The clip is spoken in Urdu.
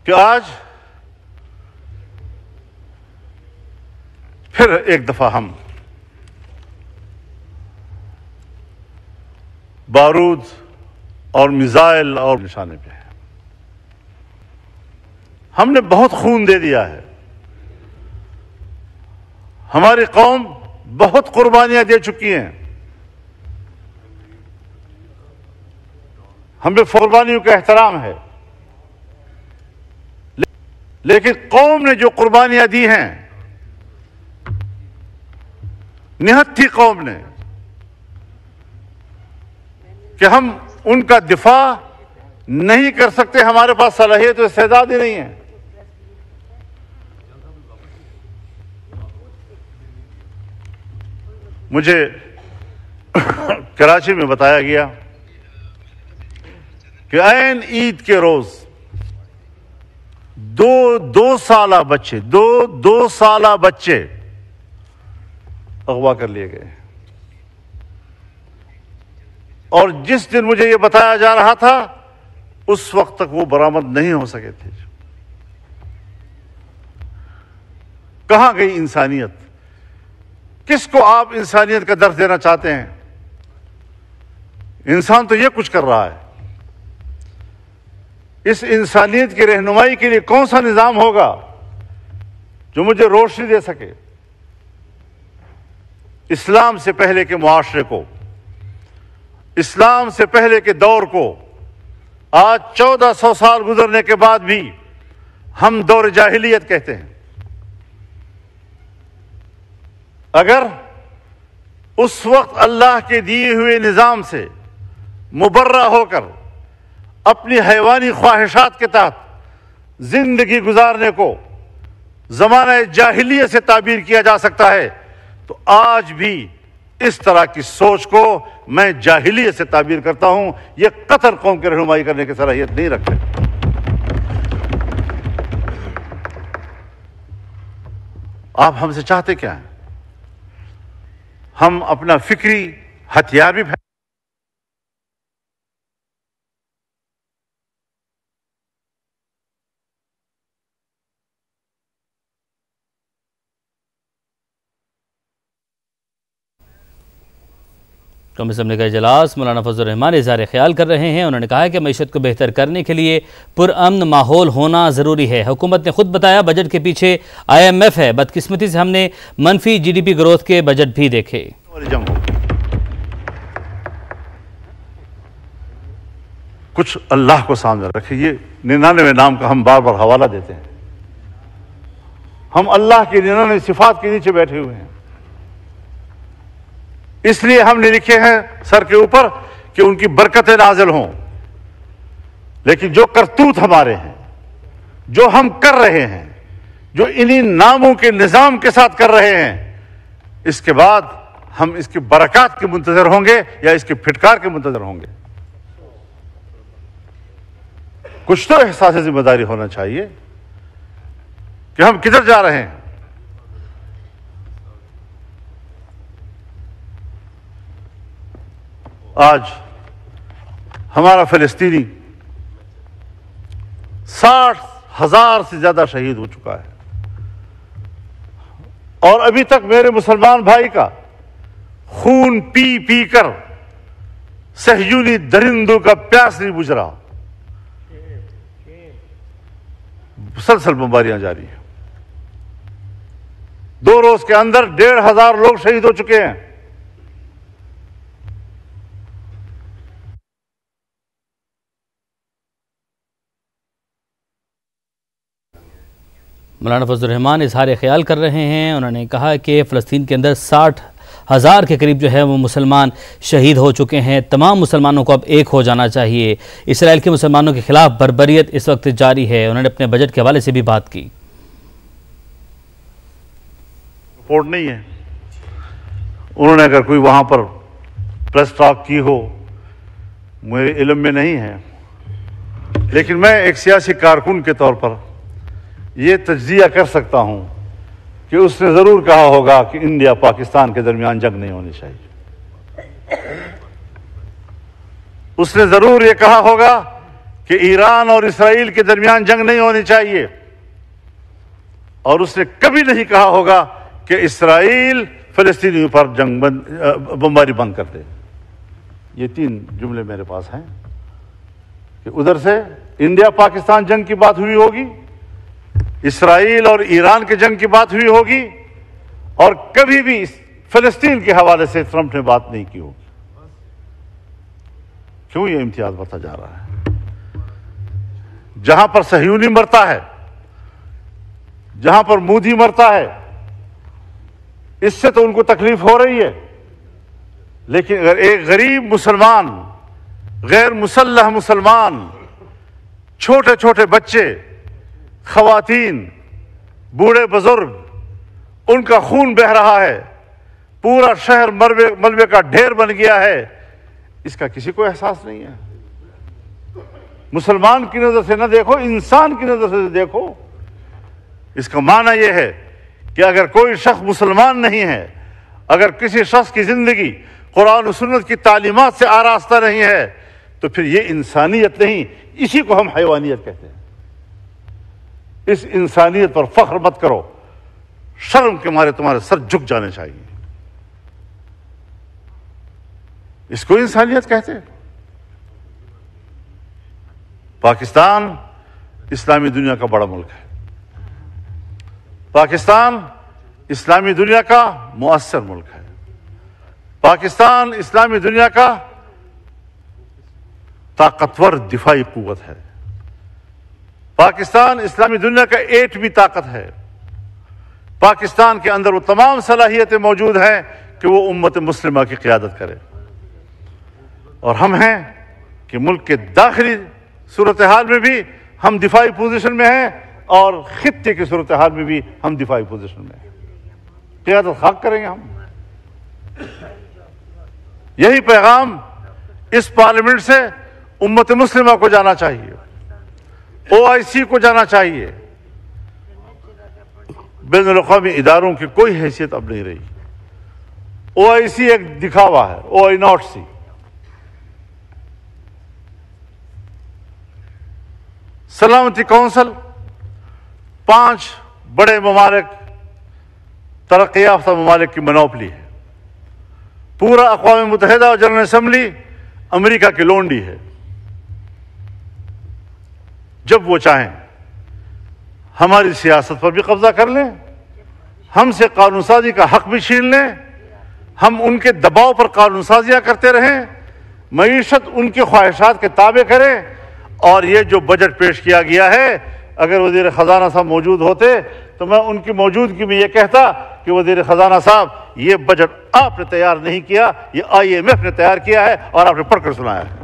کہ آج پھر ایک دفعہ ہم بارود اور میزائل اور نشانے پہ ہیں. ہم نے بہت خون دے دیا ہے. ہماری قوم بہت قربانیاں دے چکی ہیں. ہمیں قربانیوں کا احترام ہے، لیکن قوم نے جو قربانیاں دی ہیں، نہت تھی قوم نے کہ ہم ان کا دفاع نہیں کر سکتے. ہمارے پاس صلاحیت و استعداد ہی نہیں ہے. مجھے کراچی میں بتایا گیا کہ عین عید کے روز دو سالہ بچے اغوا کر لیے گئے. اور جس دن مجھے یہ بتایا جا رہا تھا اس وقت تک وہ برآمد نہیں ہو سکے تھے. کہاں گئی انسانیت؟ کس کو آپ انسانیت کا درس دینا چاہتے ہیں؟ انسان تو یہ کچھ کر رہا ہے. اس انسانیت کی رہنمائی کے لیے کون سا نظام ہوگا جو مجھے روشنی دے سکے اسلام سے پہلے کے معاشرے کو، اسلام سے پہلے کے دور کو؟ آج 1400 سال گزرنے کے بعد بھی ہم دور جاہلیت کہتے ہیں. اگر اس وقت اللہ کے دیے ہوئے نظام سے مبرہ ہو کر اپنی حیوانی خواہشات کے تحت زندگی گزارنے کو زمانہ جاہلیت سے تعبیر کیا جا سکتا ہے، تو آج بھی اس طرح کی سوچ کو میں جاہلیت سے تعبیر کرتا ہوں. یہ قطر قوم کی رہنمائی کرنے کی صلاحیت نہیں رکھتے. آپ ہم سے چاہتے کیا ہیں؟ ہم اپنا فکری ہتھیار بھی قومی اسمبلی کا اجلاس مولانا فضل الرحمان اظہار خیال کر رہے ہیں. انہوں نے کہا ہے کہ معیشت کو بہتر کرنے کے لیے پرامن ماحول ہونا ضروری ہے. حکومت نے خود بتایا بجٹ کے پیچھے IMF ہے. بدقسمتی سے ہم نے منفی GDP گروتھ کے بجٹ بھی دیکھے. کچھ اللہ کو سامنے رکھے. یہ 99 نام کا ہم بار بار حوالہ دیتے ہیں. ہم اللہ کی 99 صفات کے نیچے بیٹھے ہوئے ہیں. اس لیے ہم نے لکھے ہیں سر کے اوپر کہ ان کی برکتیں نازل ہوں. لیکن جو کرتوت ہمارے ہیں، جو ہم کر رہے ہیں، جو انہی ناموں کے نظام کے ساتھ کر رہے ہیں، اس کے بعد ہم اس کی برکات کے منتظر ہوں گے یا اس کی پھٹکار کے منتظر ہوں گے. کچھ تو احساس ذمہ داری ہونا چاہیے کہ ہم کدھر جا رہے ہیں. آج ہمارا فلسطینی 60,000 سے زیادہ شہید ہو چکا ہے، اور ابھی تک میرے مسلمان بھائی کا خون پی پی کر صہیونی درندوں کا پیاس نہیں بجھ رہا. مسلسل بمباریاں جاری ہیں. 2 روز کے اندر 1,500 لوگ شہید ہو چکے ہیں. مولانا فضل الرحمان اظہار خیال کر رہے ہیں. انہوں نے کہا کہ فلسطین کے اندر 60,000 کے قریب جو ہے وہ مسلمان شہید ہو چکے ہیں. تمام مسلمانوں کو اب ایک ہو جانا چاہیے. اسرائیل کے مسلمانوں کے خلاف بربریت اس وقت جاری ہے. انہوں نے اپنے بجٹ کے حوالے سے بھی بات کی. رپورٹ نہیں ہے. انہوں نے اگر کوئی وہاں پر پریس ٹاک کی ہو میرے علم میں نہیں ہے، لیکن میں ایک سیاسی کارکن کے طور پر یہ تجزیہ کر سکتا ہوں کہ اس نے ضرور کہا ہوگا کہ انڈیا پاکستان کے درمیان جنگ نہیں ہونی چاہیے. اس نے ضرور یہ کہا ہوگا کہ ایران اور اسرائیل کے درمیان جنگ نہیں ہونی چاہیے، اور اس نے کبھی نہیں کہا ہوگا کہ اسرائیل فلسطینیوں پر بمباری بند کر دے۔ یہ 3 جملے میرے پاس ہیں کہ ادھر سے انڈیا پاکستان جنگ کی بات ہوئی ہوگی، اسرائیل اور ایران کے جنگ کی بات ہوئی ہوگی، اور کبھی بھی فلسطین کے حوالے سے ٹرمپ نے بات نہیں کی ہوگی۔ کیوں یہ امتیاز بڑھتا جا رہا ہے؟ جہاں پر صہیونی مرتا ہے، جہاں پر مودی مرتا ہے، اس سے تو ان کو تکلیف ہو رہی ہے، لیکن اگر ایک غریب مسلمان، غیر مسلح مسلمان، چھوٹے چھوٹے بچے، خواتین، بوڑھے بزرگ، ان کا خون بہہ رہا ہے، پورا شہر ملبے کا ڈھیر بن گیا ہے، اس کا کسی کو احساس نہیں ہے۔ مسلمان کی نظر سے نہ دیکھو، انسان کی نظر سے دیکھو۔ اس کا معنی یہ ہے کہ اگر کوئی شخص مسلمان نہیں ہے، اگر کسی شخص کی زندگی قرآن و سنت کی تعلیمات سے آراستہ نہیں ہے، تو پھر یہ انسانیت نہیں، اسی کو ہم حیوانیت کہتے ہیں۔ اس انسانیت پر فخر مت کرو، شرم کے مارے تمہارے سر جھک جانے چاہیے۔ اس کو انسانیت کہتے ہیں۔ پاکستان اسلامی دنیا کا بڑا ملک ہے، پاکستان اسلامی دنیا کا مؤثر ملک ہے، پاکستان اسلامی دنیا کا طاقتور دفاعی قوت ہے، پاکستان اسلامی دنیا کا ایٹمی طاقت ہے، پاکستان کے اندر وہ تمام صلاحیتیں موجود ہیں کہ وہ امت مسلمہ کی قیادت کرے۔ اور ہم ہیں کہ ملک کے داخلی صورتحال میں بھی ہم دفاعی پوزیشن میں ہیں، اور خطے کی صورتحال میں بھی ہم دفاعی پوزیشن میں ہیں۔ قیادت خاک کریں گے ہم۔ یہی پیغام اس پارلیمنٹ سے امت مسلمہ کو جانا چاہیے، OIC کو جانا چاہیے۔ بین الاقوامی اداروں کی کوئی حیثیت اب نہیں رہی۔ OIC ایک دکھاوا ہے، OIC۔ سلامتی کونسل 5 بڑے ممالک، ترقی یافتہ ممالک کی منوپلی ہے۔ پورا اقوام متحدہ اور جنرل اسمبلی امریکہ کی لونڈی ہے۔ جب وہ چاہیں ہماری سیاست پر بھی قبضہ کر لیں، ہم سے قانون سازی کا حق بھی چھین لیں، ہم ان کے دباؤ پر قانون سازیاں کرتے رہیں، معیشت ان کی خواہشات کے تابع کریں۔ اور یہ جو بجٹ پیش کیا گیا ہے، اگر وزیر خزانہ صاحب موجود ہوتے تو میں ان کی موجودگی میں یہ کہتا کہ وزیر خزانہ صاحب، یہ بجٹ آپ نے تیار نہیں کیا، یہ IMF نے تیار کیا ہے اور آپ نے پڑھ کر سنایا ہے۔